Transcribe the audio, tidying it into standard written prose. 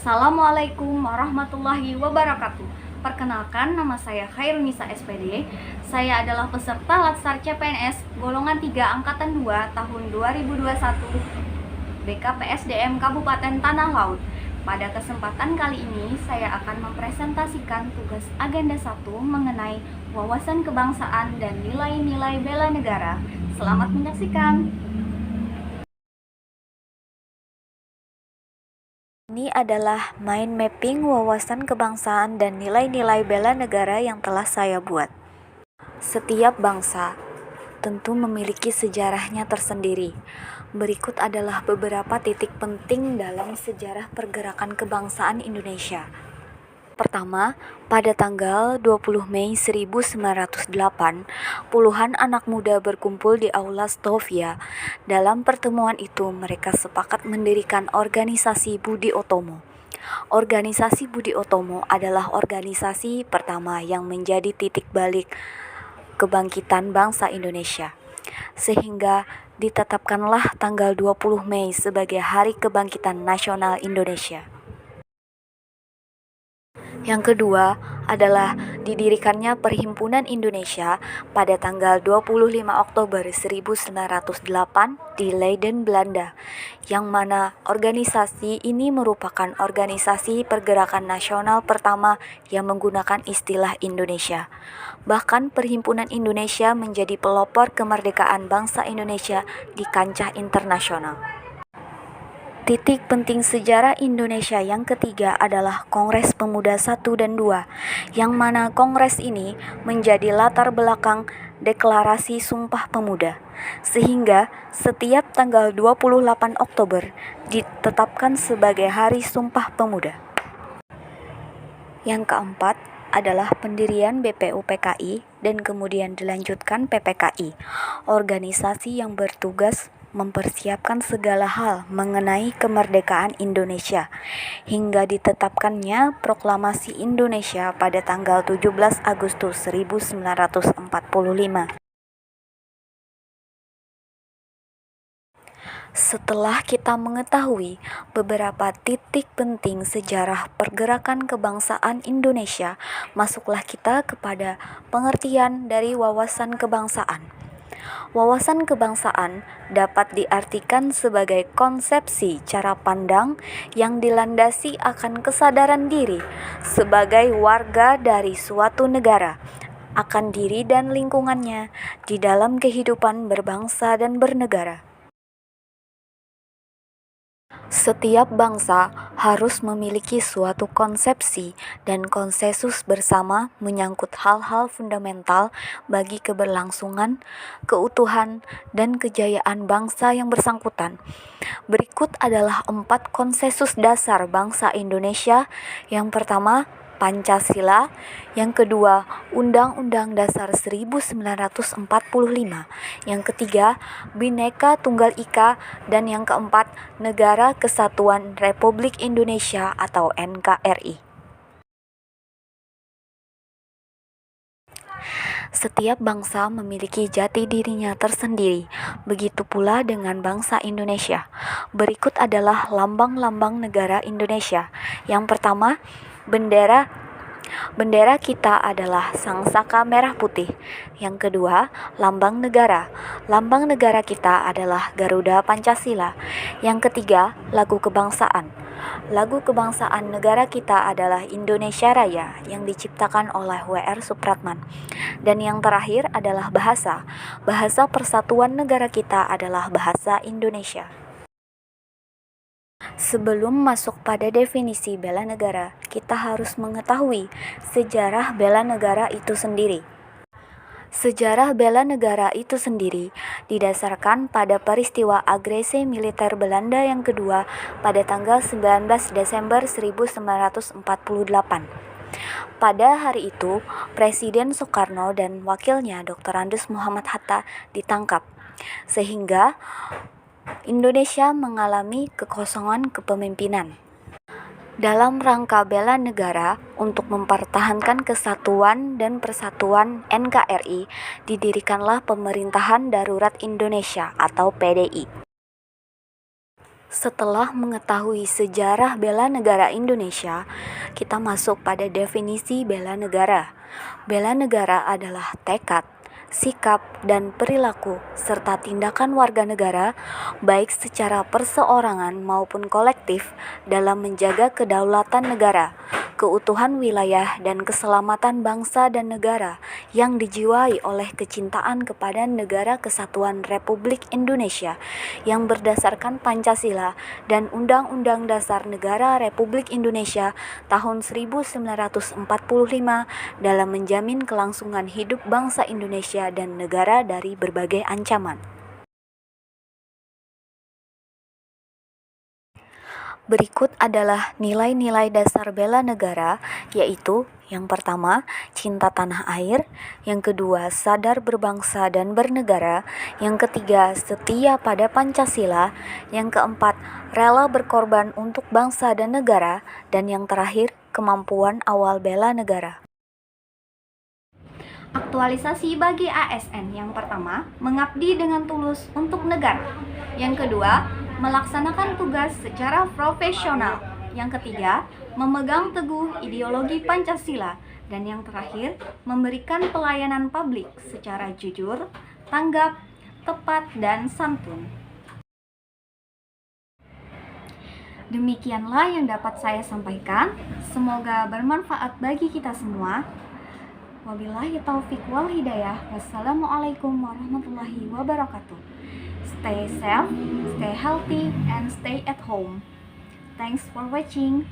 Assalamualaikum warahmatullahi wabarakatuh. Perkenalkan, nama saya Khairunisa SPD. Saya adalah peserta Latsar CPNS golongan 3 angkatan 2 tahun 2021 BKPSDM Kabupaten Tanah Laut. Pada kesempatan kali ini, saya akan mempresentasikan tugas agenda 1 mengenai wawasan kebangsaan dan nilai-nilai bela negara. Selamat menyaksikan. Ini adalah mind mapping wawasan kebangsaan dan nilai-nilai bela negara yang telah saya buat. Setiap bangsa tentu memiliki sejarahnya tersendiri. Berikut adalah beberapa titik penting dalam sejarah pergerakan kebangsaan Indonesia. Pertama, pada tanggal 20 Mei 1908, puluhan anak muda berkumpul di Aula Stovia. Dalam pertemuan itu, mereka sepakat mendirikan organisasi Budi Otomo. Organisasi Budi Otomo adalah organisasi pertama yang menjadi titik balik kebangkitan bangsa Indonesia. Sehingga ditetapkanlah tanggal 20 Mei sebagai Hari Kebangkitan Nasional Indonesia. Yang kedua adalah didirikannya Perhimpunan Indonesia pada tanggal 25 Oktober 1908 di Leiden, Belanda, yang mana organisasi ini merupakan organisasi pergerakan nasional pertama yang menggunakan istilah Indonesia. Bahkan Perhimpunan Indonesia menjadi pelopor kemerdekaan bangsa Indonesia di kancah internasional. Titik penting sejarah Indonesia yang ketiga adalah Kongres Pemuda 1 dan 2, yang mana kongres ini menjadi latar belakang deklarasi Sumpah Pemuda, sehingga setiap tanggal 28 Oktober ditetapkan sebagai Hari Sumpah Pemuda. Yang keempat adalah pendirian BPUPKI dan kemudian dilanjutkan PPKI, organisasi yang bertugas mempersiapkan segala hal mengenai kemerdekaan Indonesia hingga ditetapkannya Proklamasi Indonesia pada tanggal 17 Agustus 1945. Setelah kita mengetahui beberapa titik penting sejarah pergerakan kebangsaan Indonesia, masuklah kita kepada pengertian dari wawasan kebangsaan. Wawasan kebangsaan dapat diartikan sebagai konsepsi cara pandang yang dilandasi akan kesadaran diri sebagai warga dari suatu negara, akan diri dan lingkungannya di dalam kehidupan berbangsa dan bernegara. Setiap bangsa harus memiliki suatu konsepsi dan konsensus bersama menyangkut hal-hal fundamental bagi keberlangsungan, keutuhan, dan kejayaan bangsa yang bersangkutan. Berikut adalah 4 konsensus dasar bangsa Indonesia. Yang pertama, Pancasila. Yang kedua, Undang-Undang Dasar 1945. Yang ketiga, Bhinneka Tunggal Ika. Dan yang keempat, Negara Kesatuan Republik Indonesia atau NKRI. Setiap bangsa memiliki jati dirinya tersendiri, begitu pula dengan bangsa Indonesia. Berikut adalah lambang-lambang negara Indonesia. Yang pertama, Bendera kita adalah sangsaka merah putih. Yang kedua, lambang negara. Lambang negara kita adalah Garuda Pancasila. Yang ketiga, lagu kebangsaan. Lagu kebangsaan negara kita adalah Indonesia Raya yang diciptakan oleh W.R. Supratman. Dan yang terakhir adalah bahasa. Bahasa persatuan negara kita adalah bahasa Indonesia. Sebelum masuk pada definisi bela negara, kita harus mengetahui sejarah bela negara itu sendiri. Sejarah bela negara itu sendiri didasarkan pada peristiwa agresi militer Belanda yang kedua pada tanggal 19 Desember 1948. Pada hari itu, Presiden Soekarno dan wakilnya Dr. Andes Muhammad Hatta ditangkap, sehingga Indonesia mengalami kekosongan kepemimpinan. Dalam rangka bela negara untuk mempertahankan kesatuan dan persatuan NKRI, didirikanlah Pemerintahan Darurat Indonesia atau PDI. Setelah mengetahui sejarah bela negara Indonesia, kita masuk pada definisi bela negara. Bela negara adalah tekad, sikap, dan perilaku, serta tindakan warga negara, baik secara perseorangan maupun kolektif, dalam menjaga kedaulatan negara, keutuhan wilayah, dan keselamatan bangsa dan negara yang dijiwai oleh kecintaan kepada Negara Kesatuan Republik Indonesia yang berdasarkan Pancasila dan Undang-Undang Dasar Negara Republik Indonesia tahun 1945 dalam menjamin kelangsungan hidup bangsa Indonesia dan negara dari berbagai ancaman. Berikut adalah nilai-nilai dasar bela negara, yaitu yang pertama, cinta tanah air, yang kedua, sadar berbangsa dan bernegara, yang ketiga, setia pada Pancasila, yang keempat, rela berkorban untuk bangsa dan negara, dan yang terakhir, kemampuan awal bela negara. Aktualisasi bagi ASN. Yang pertama, mengabdi dengan tulus untuk negara. Yang kedua, melaksanakan tugas secara profesional. Yang ketiga, memegang teguh ideologi Pancasila. Dan yang terakhir, memberikan pelayanan publik secara jujur, tanggap, tepat, dan santun. Demikianlah yang dapat saya sampaikan. Semoga bermanfaat bagi kita semua. Wabillahi taufiq wal hidayah. Wassalamualaikum warahmatullahi wabarakatuh. Stay safe, stay healthy, and stay at home. Thanks for watching.